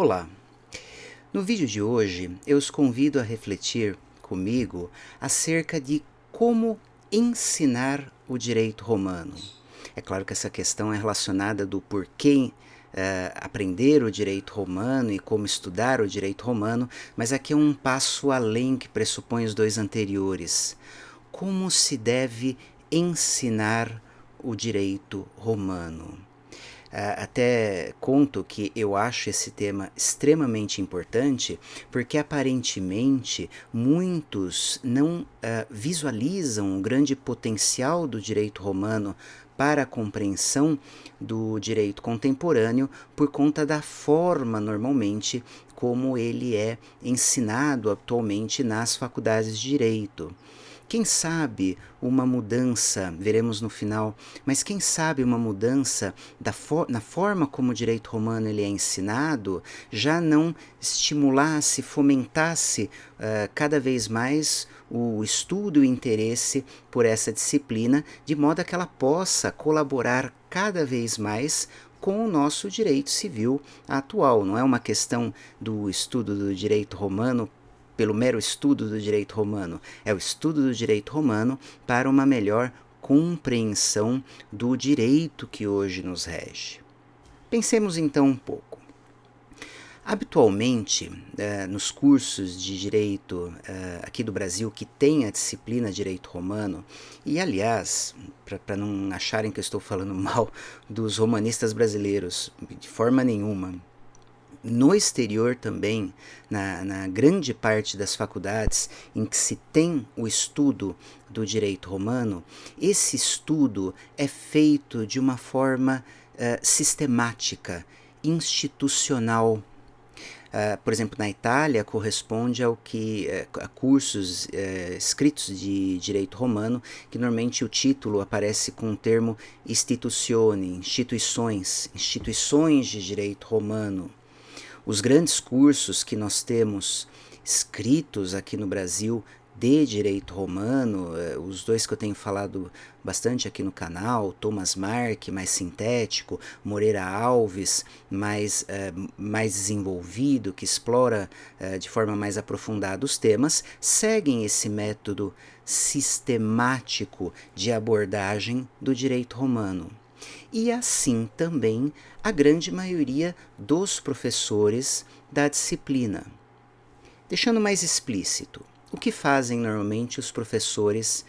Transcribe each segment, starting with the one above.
Olá! No vídeo de hoje eu os convido a refletir comigo acerca de como ensinar o direito romano. É claro que essa questão é relacionada do porquê aprender o direito romano e como estudar o direito romano, mas aqui é um passo além que pressupõe os dois anteriores. Como se deve ensinar o direito romano? Até conto que eu acho esse tema extremamente importante porque aparentemente muitos não visualizam o grande potencial do direito romano para a compreensão do direito contemporâneo por conta da forma normalmente como ele é ensinado atualmente nas faculdades de direito. Quem sabe uma mudança, veremos no final, mas quem sabe uma mudança na forma como o direito romano ele é ensinado, já não estimulasse, fomentasse cada vez mais o estudo e o interesse por essa disciplina, de modo a que ela possa colaborar cada vez mais com o nosso direito civil atual. Não é uma questão do estudo do direito romano pelo mero estudo do direito romano, é o estudo do direito romano para uma melhor compreensão do direito que hoje nos rege. Pensemos então um pouco. Habitualmente, nos cursos de direito aqui do Brasil que tem a disciplina Direito Romano, e aliás, para não acharem que eu estou falando mal dos romanistas brasileiros, de forma nenhuma, no exterior também, na grande parte das faculdades em que se tem o estudo do direito romano, esse estudo é feito de uma forma sistemática, institucional. Por exemplo, na Itália corresponde ao que a cursos escritos de direito romano, que normalmente o título aparece com o termo institutione, instituições de direito romano. Os grandes cursos que nós temos escritos aqui no Brasil de direito romano, os dois que eu tenho falado bastante aqui no canal, Thomas Mark, mais sintético, Moreira Alves, mais desenvolvido, que explora de forma mais aprofundada os temas, seguem esse método sistemático de abordagem do direito romano. E assim também a grande maioria dos professores da disciplina. Deixando mais explícito, o que fazem normalmente os professores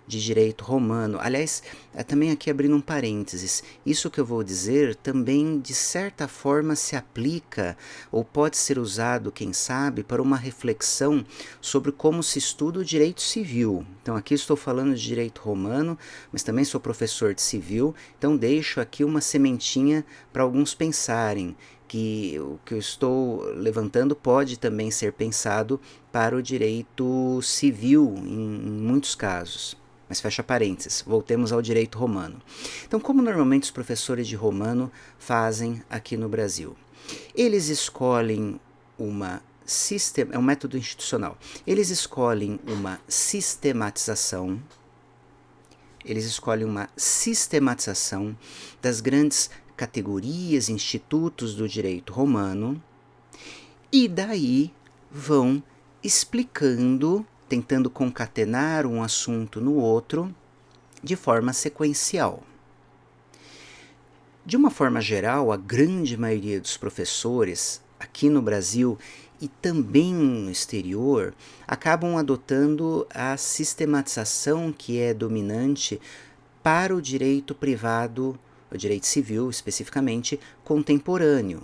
de direito romano? Aliás, também aqui abrindo um parênteses, isso que eu vou dizer também de certa forma se aplica ou pode ser usado, quem sabe, para uma reflexão sobre como se estuda o direito civil. Então aqui estou falando de direito romano, mas também sou professor de civil, então deixo aqui uma sementinha para alguns pensarem que o que eu estou levantando pode também ser pensado para o direito civil em muitos casos. Mas fecha parênteses, voltemos ao direito romano. Então, como normalmente os professores de romano fazem aqui no Brasil? Eles escolhem é um método institucional. Eles escolhem uma sistematização das grandes categorias, institutos do direito romano, e daí vão explicando, tentando concatenar um assunto no outro de forma sequencial. De uma forma geral, a grande maioria dos professores aqui no Brasil e também no exterior acabam adotando a sistematização que é dominante para o direito privado, o direito civil especificamente, contemporâneo.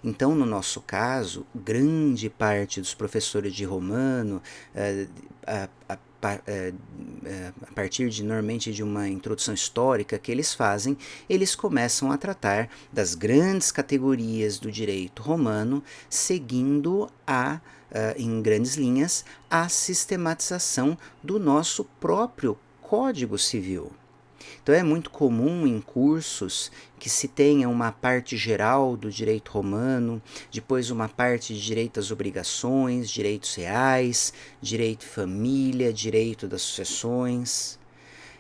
Então, no nosso caso, grande parte dos professores de romano, a partir de normalmente de uma introdução histórica que eles fazem, eles começam a tratar das grandes categorias do direito romano, seguindo em grandes linhas, a sistematização do nosso próprio Código Civil. Então é muito comum em cursos que se tenha uma parte geral do direito romano, depois uma parte de direito às obrigações, direitos reais, direito de família, direito das sucessões.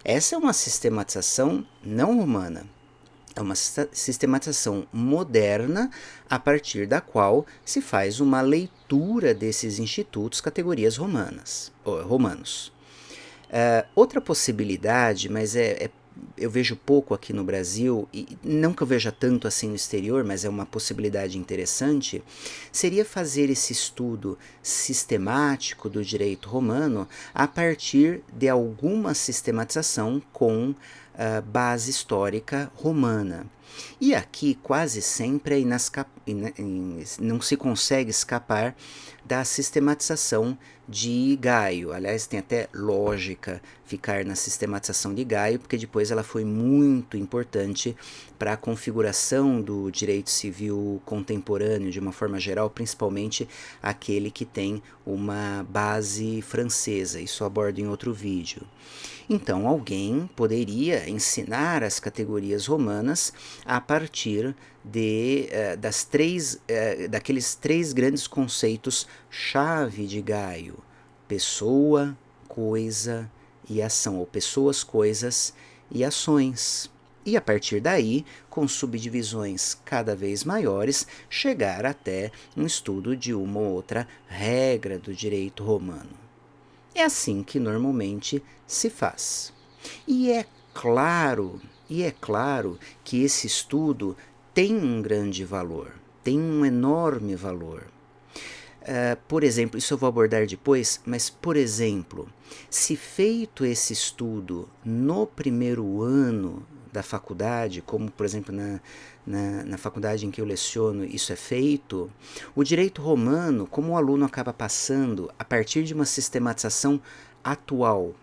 Essa é uma sistematização não romana. É uma sistematização moderna a partir da qual se faz uma leitura desses institutos, categorias romanos. Outra possibilidade, mas eu vejo pouco aqui no Brasil, e não que eu veja tanto assim no exterior, mas é uma possibilidade interessante, seria fazer esse estudo sistemático do direito romano a partir de alguma sistematização com base histórica romana. E aqui quase sempre não se consegue escapar da sistematização de Gaio. Aliás, tem até lógica ficar na sistematização de Gaio, porque depois ela foi muito importante para a configuração do direito civil contemporâneo, de uma forma geral, principalmente aquele que tem uma base francesa. Isso eu abordo em outro vídeo. Então, alguém poderia ensinar as categorias romanas a partir daqueles três grandes conceitos-chave de Gaio: pessoa, coisa e ação, ou pessoas, coisas e ações. E a partir daí, com subdivisões cada vez maiores, chegar até um estudo de uma ou outra regra do direito romano. É assim que normalmente se faz. E é claro que esse estudo tem um grande valor, tem um enorme valor. Por exemplo, isso eu vou abordar depois, mas, por exemplo, se feito esse estudo no primeiro ano da faculdade, como, por exemplo, na faculdade em que eu leciono, isso é feito, o direito romano, como o aluno acaba passando a partir de uma sistematização atual,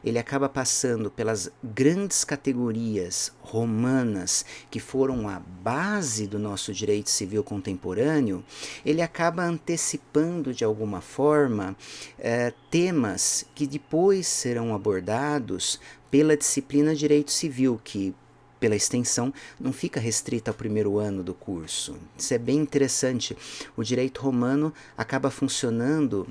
ele acaba passando pelas grandes categorias romanas que foram a base do nosso direito civil contemporâneo, ele acaba antecipando de alguma forma temas que depois serão abordados pela disciplina Direito Civil, que pela extensão, não fica restrita ao primeiro ano do curso. Isso é bem interessante. O direito romano acaba funcionando,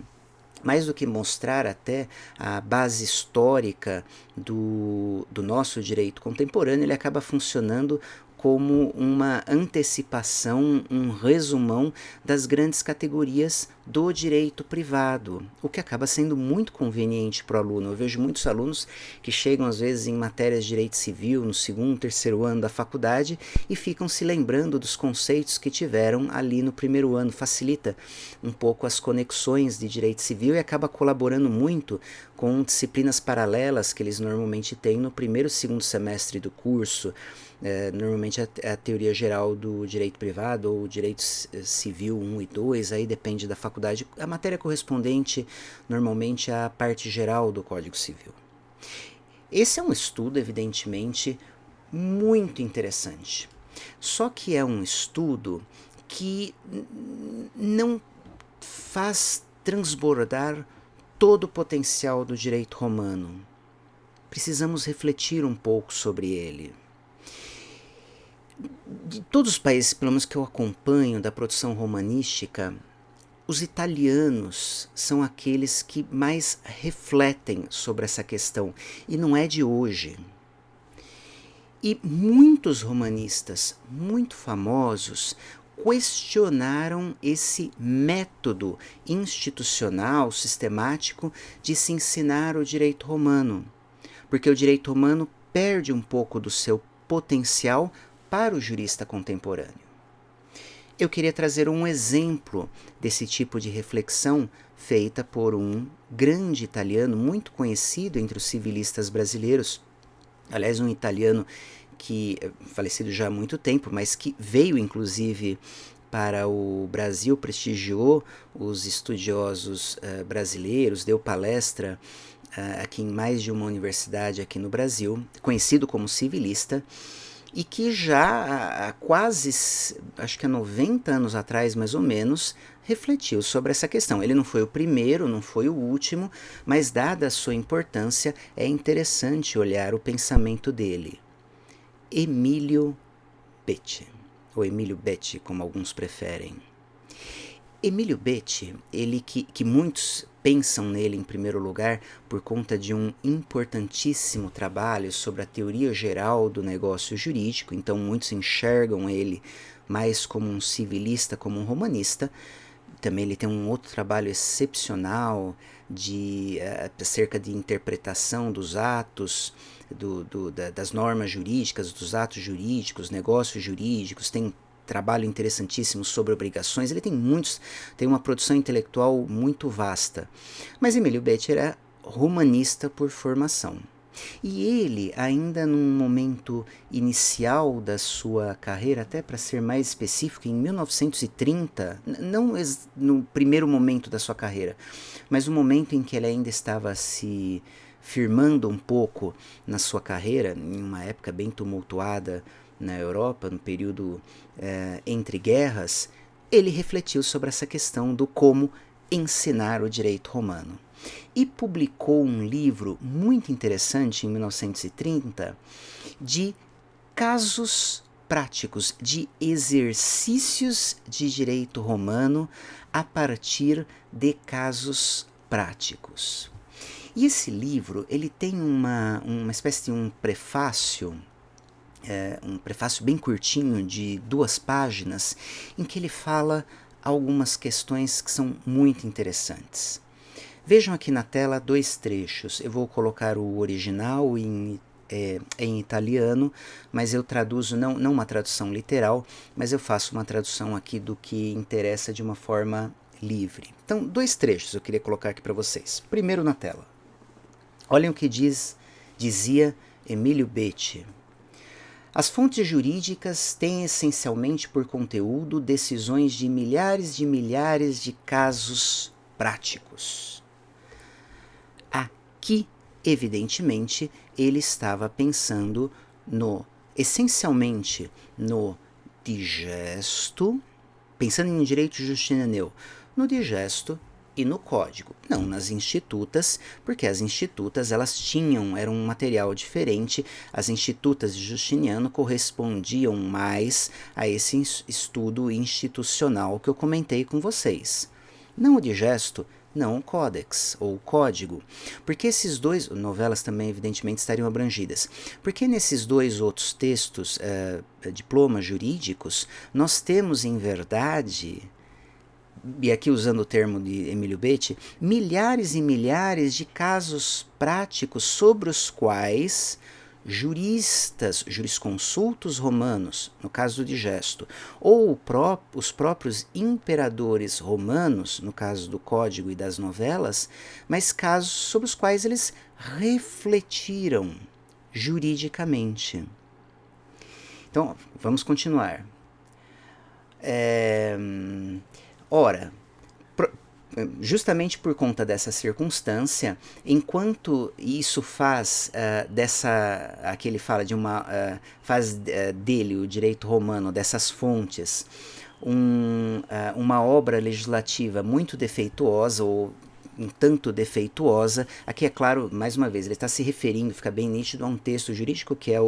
mais do que mostrar até a base histórica do nosso direito contemporâneo, ele acaba funcionando como uma antecipação, um resumão das grandes categorias do direito privado, o que acaba sendo muito conveniente para o aluno. Eu vejo muitos alunos que chegam às vezes em matérias de direito civil no segundo, terceiro ano da faculdade e ficam se lembrando dos conceitos que tiveram ali no primeiro ano. Facilita um pouco as conexões de direito civil e acaba colaborando muito com disciplinas paralelas que eles normalmente têm no primeiro e segundo semestre do curso. Normalmente a teoria geral do direito privado ou direito civil 1 e 2, aí depende da faculdade, a matéria correspondente normalmente à parte geral do Código Civil. Esse é um estudo, evidentemente, muito interessante. Só que é um estudo que não faz transbordar todo o potencial do direito romano. Precisamos refletir um pouco sobre ele. De todos os países, pelo menos que eu acompanho, da produção romanística, os italianos são aqueles que mais refletem sobre essa questão, e não é de hoje. E muitos romanistas muito famosos questionaram esse método institucional, sistemático, de se ensinar o direito romano, porque o direito romano perde um pouco do seu potencial para o jurista contemporâneo. Eu queria trazer um exemplo desse tipo de reflexão feita por um grande italiano muito conhecido entre os civilistas brasileiros, aliás, um italiano que é falecido já há muito tempo, mas que veio inclusive para o Brasil, prestigiou os estudiosos brasileiros, deu palestra aqui em mais de uma universidade aqui no Brasil, conhecido como civilista, e que já há quase, acho que há 90 anos atrás, mais ou menos, refletiu sobre essa questão. Ele não foi o primeiro, não foi o último, mas dada a sua importância, é interessante olhar o pensamento dele. Emílio Betti, ou Emílio Betti, como alguns preferem. Emílio Betti, ele que muitos pensam nele em primeiro lugar por conta de um importantíssimo trabalho sobre a teoria geral do negócio jurídico, então muitos enxergam ele mais como um civilista, como um romanista. Também ele tem um outro trabalho excepcional acerca de interpretação dos atos, das normas jurídicas, dos atos jurídicos, negócios jurídicos. Tem trabalho interessantíssimo sobre obrigações. Ele tem uma produção intelectual muito vasta. Mas Emílio Betti era romanista por formação. E ele, ainda num momento inicial da sua carreira, até para ser mais específico, em 1930, não no primeiro momento da sua carreira, mas no momento em que ele ainda estava se firmando um pouco na sua carreira, em uma época bem tumultuada na Europa, no período entre guerras, ele refletiu sobre essa questão do como ensinar o direito romano. E publicou um livro muito interessante em 1930 de casos práticos, de exercícios de direito romano a partir de casos práticos. E esse livro ele tem uma espécie de um prefácio bem curtinho de 2 páginas, em que ele fala algumas questões que são muito interessantes. Vejam aqui na tela 2 trechos. Eu vou colocar o original em italiano, mas eu traduzo, não uma tradução literal, mas eu faço uma tradução aqui do que interessa de uma forma livre. Então, 2 trechos eu queria colocar aqui para vocês. Primeiro na tela. Olhem o que dizia Emílio Betti. As fontes jurídicas têm essencialmente por conteúdo decisões de milhares de casos práticos. Aqui, evidentemente, ele estava pensando essencialmente no digesto, pensando em direito justinaneu, no digesto e no código, não nas institutas, porque as institutas eram um material diferente. As institutas de Justiniano correspondiam mais a esse estudo institucional que eu comentei com vocês. Não o digesto, não o códex ou o código, porque esses 2 novelas também evidentemente estariam abrangidas, porque nesses 2 outros textos, diplomas jurídicos, nós temos em verdade, e aqui usando o termo de Emílio Betti, milhares e milhares de casos práticos sobre os quais jurisconsultos romanos, no caso do digesto, ou os próprios imperadores romanos, no caso do código e das novelas, mas casos sobre os quais eles refletiram juridicamente. Então, vamos continuar. Ora, justamente por conta dessa circunstância, enquanto isso faz aqui ele fala de faz dele, o direito romano, dessas fontes, uma obra legislativa muito defeituosa, ou um tanto defeituosa. Aqui é claro, mais uma vez, ele está se referindo, fica bem nítido, a um texto jurídico que é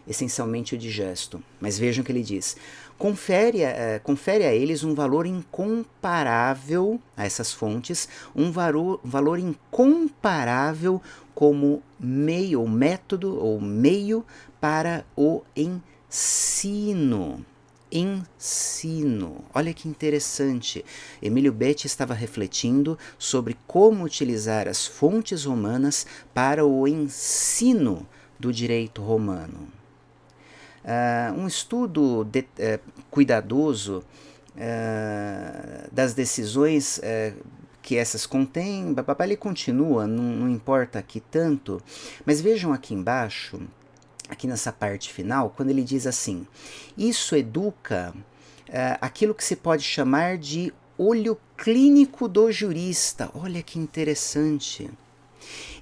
essencialmente o digesto. Mas vejam o que ele diz. Confere a eles um valor incomparável, a essas fontes, um valor incomparável como meio, método ou meio para o ensino. Olha que interessante. Emílio Betti estava refletindo sobre como utilizar as fontes romanas para o ensino do direito romano. Um estudo cuidadoso das decisões que essas contêm, ele continua, não importa aqui tanto, mas vejam aqui embaixo, aqui nessa parte final, quando ele diz assim: isso educa aquilo que se pode chamar de olho clínico do jurista. Olha que interessante.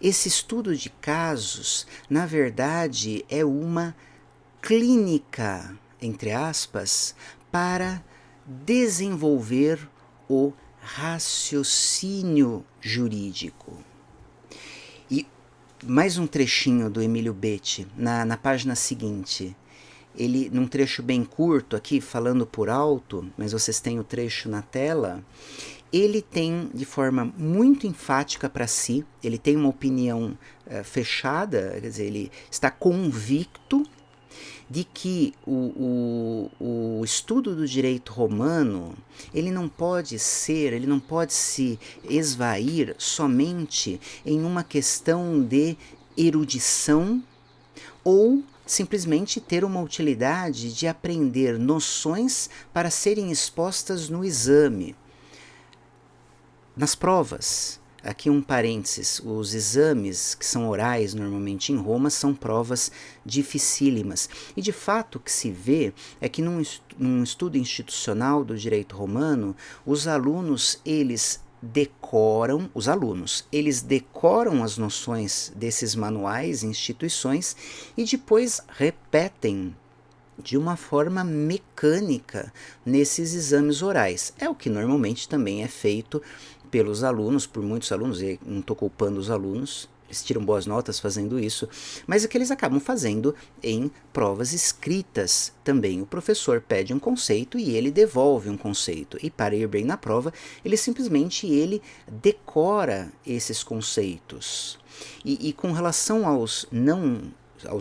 Esse estudo de casos, na verdade, é uma clínica, entre aspas, para desenvolver o raciocínio jurídico. E mais um trechinho do Emílio Betti, na página seguinte. Ele, num trecho bem curto aqui, falando por alto, mas vocês têm o trecho na tela, ele tem de forma muito enfática para si, ele tem uma opinião fechada, quer dizer, ele está convicto de que o estudo do direito romano ele não pode se esvair somente em uma questão de erudição ou simplesmente ter uma utilidade de aprender noções para serem expostas no exame, nas provas. Aqui um parênteses, os exames que são orais normalmente em Roma são provas dificílimas. E de fato o que se vê é que num estudo institucional do direito romano, os alunos decoram as noções desses manuais e instituições e depois repetem de uma forma mecânica nesses exames orais. É o que normalmente também é feito pelos alunos, por muitos alunos, e não estou culpando os alunos, eles tiram boas notas fazendo isso, mas é que eles acabam fazendo em provas escritas também. O professor pede um conceito e ele devolve um conceito, e para ir bem na prova, ele decora esses conceitos. E com relação aos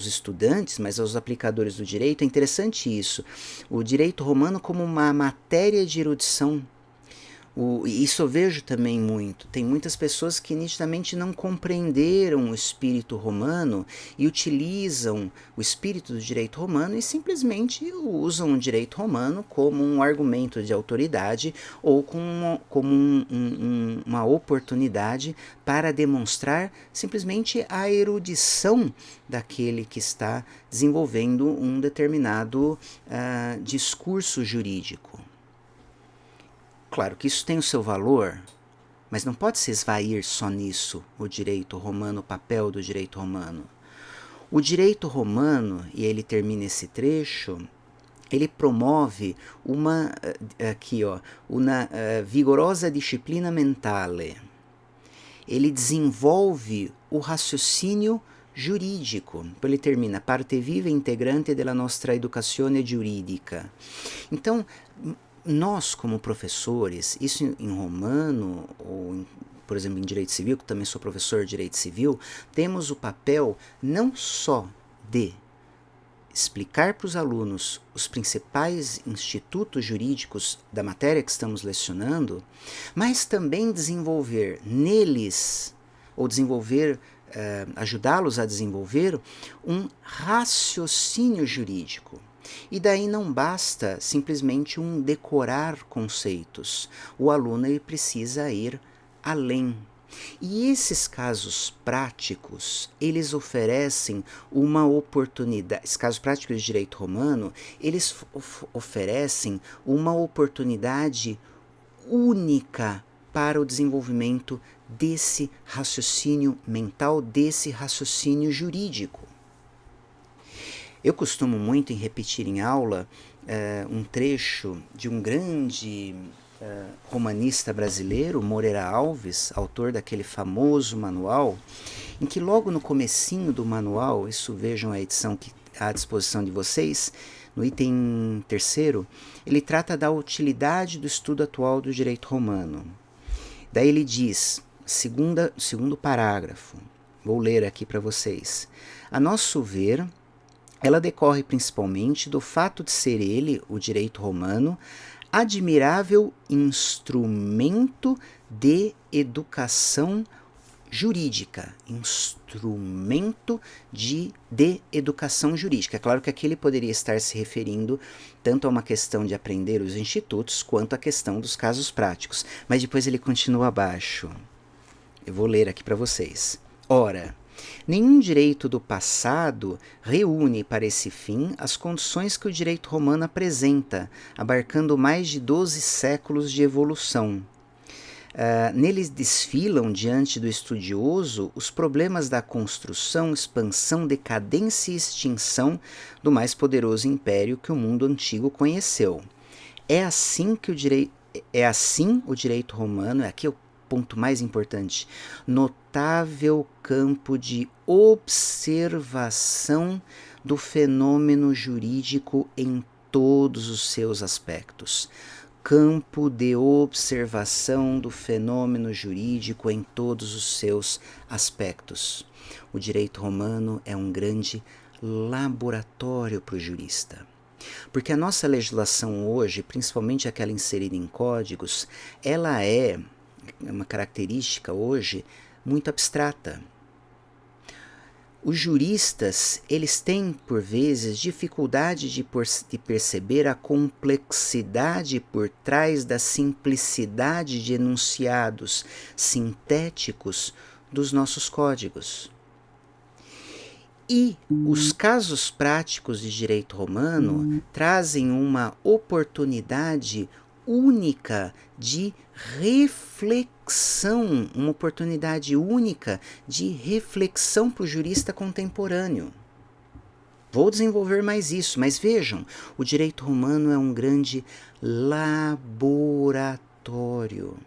estudantes, mas aos aplicadores do direito, é interessante isso. O direito romano como uma matéria de erudição. Isso eu vejo também muito. Tem muitas pessoas que nitidamente não compreenderam o espírito romano e utilizam o espírito do direito romano e simplesmente usam o direito romano como um argumento de autoridade ou como uma oportunidade para demonstrar simplesmente a erudição daquele que está desenvolvendo um determinado discurso jurídico. Claro que isso tem o seu valor, mas não pode se esvair só nisso o direito romano, o papel do direito romano. O direito romano, e ele termina esse trecho, ele promove uma vigorosa disciplina mentale. Ele desenvolve o raciocínio jurídico. Ele termina parte viva e integrante della nostra educazione giuridica. Então, nós, como professores, isso em romano, ou por exemplo em direito civil, que também sou professor de direito civil, temos o papel não só de explicar para os alunos os principais institutos jurídicos da matéria que estamos lecionando, mas também desenvolver neles, ou ajudá-los a desenvolver um raciocínio jurídico. E daí não basta simplesmente decorar conceitos. O aluno ele precisa ir além. E esses casos práticos, eles oferecem uma oportunidade. Esses casos práticos de direito romano, eles oferecem uma oportunidade única para o desenvolvimento desse raciocínio mental, desse raciocínio jurídico. Eu costumo muito em repetir em aula um trecho de um grande romanista brasileiro, Moreira Alves, autor daquele famoso manual, em que logo no comecinho do manual, isso vejam a edição que à disposição de vocês, no item 3º, ele trata da utilidade do estudo atual do direito romano. Daí ele diz, segundo parágrafo, vou ler aqui para vocês, a nosso ver, ela decorre principalmente do fato de ser ele, o direito romano, admirável instrumento de educação jurídica. Instrumento de educação jurídica. É claro que aqui ele poderia estar se referindo tanto a uma questão de aprender os institutos, quanto a questão dos casos práticos. Mas depois ele continua abaixo. Eu vou ler aqui para vocês. Ora, nenhum direito do passado reúne para esse fim as condições que o direito romano apresenta, abarcando mais de 12 séculos de evolução. Neles desfilam diante do estudioso os problemas da construção, expansão, decadência e extinção do mais poderoso império que o mundo antigo conheceu. É assim o direito romano, aqui é o ponto mais importante, notável campo de observação do fenômeno jurídico em todos os seus aspectos. campo de observação do fenômeno jurídico em todos os seus aspectos. O direito romano é um grande laboratório para o jurista. Porque a nossa legislação hoje, principalmente aquela inserida em códigos, ela é uma característica hoje muito abstrata. Os juristas, eles têm, por vezes, dificuldade de perceber a complexidade por trás da simplicidade de enunciados sintéticos dos nossos códigos. E os casos práticos de direito romano trazem uma oportunidade única de reflexão, uma oportunidade única de reflexão para o jurista contemporâneo. Vou desenvolver mais isso, mas vejam, o direito romano é um grande laboratório.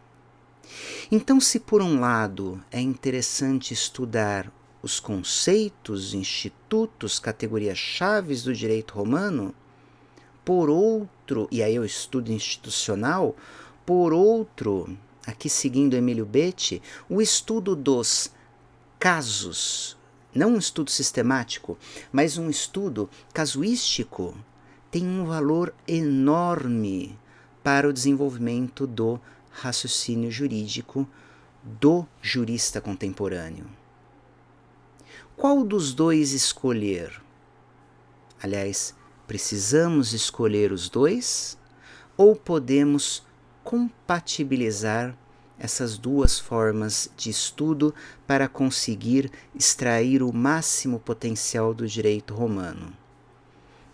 Então, se por um lado é interessante estudar os conceitos, institutos, categorias chaves do direito romano, por outro, e aí eu estudo institucional, por outro, aqui seguindo Emílio Betti, o estudo dos casos, não um estudo sistemático, mas um estudo casuístico, tem um valor enorme para o desenvolvimento do raciocínio jurídico do jurista contemporâneo. Qual dos dois escolher? Aliás, precisamos escolher os dois ou podemos compatibilizar essas duas formas de estudo para conseguir extrair o máximo potencial do direito romano?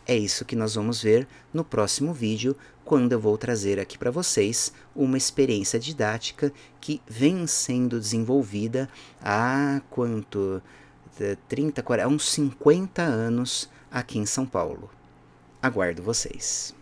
É isso que nós vamos ver no próximo vídeo, quando eu vou trazer aqui para vocês uma experiência didática que vem sendo desenvolvida há 30, 40, uns 50 anos aqui em São Paulo. Aguardo vocês.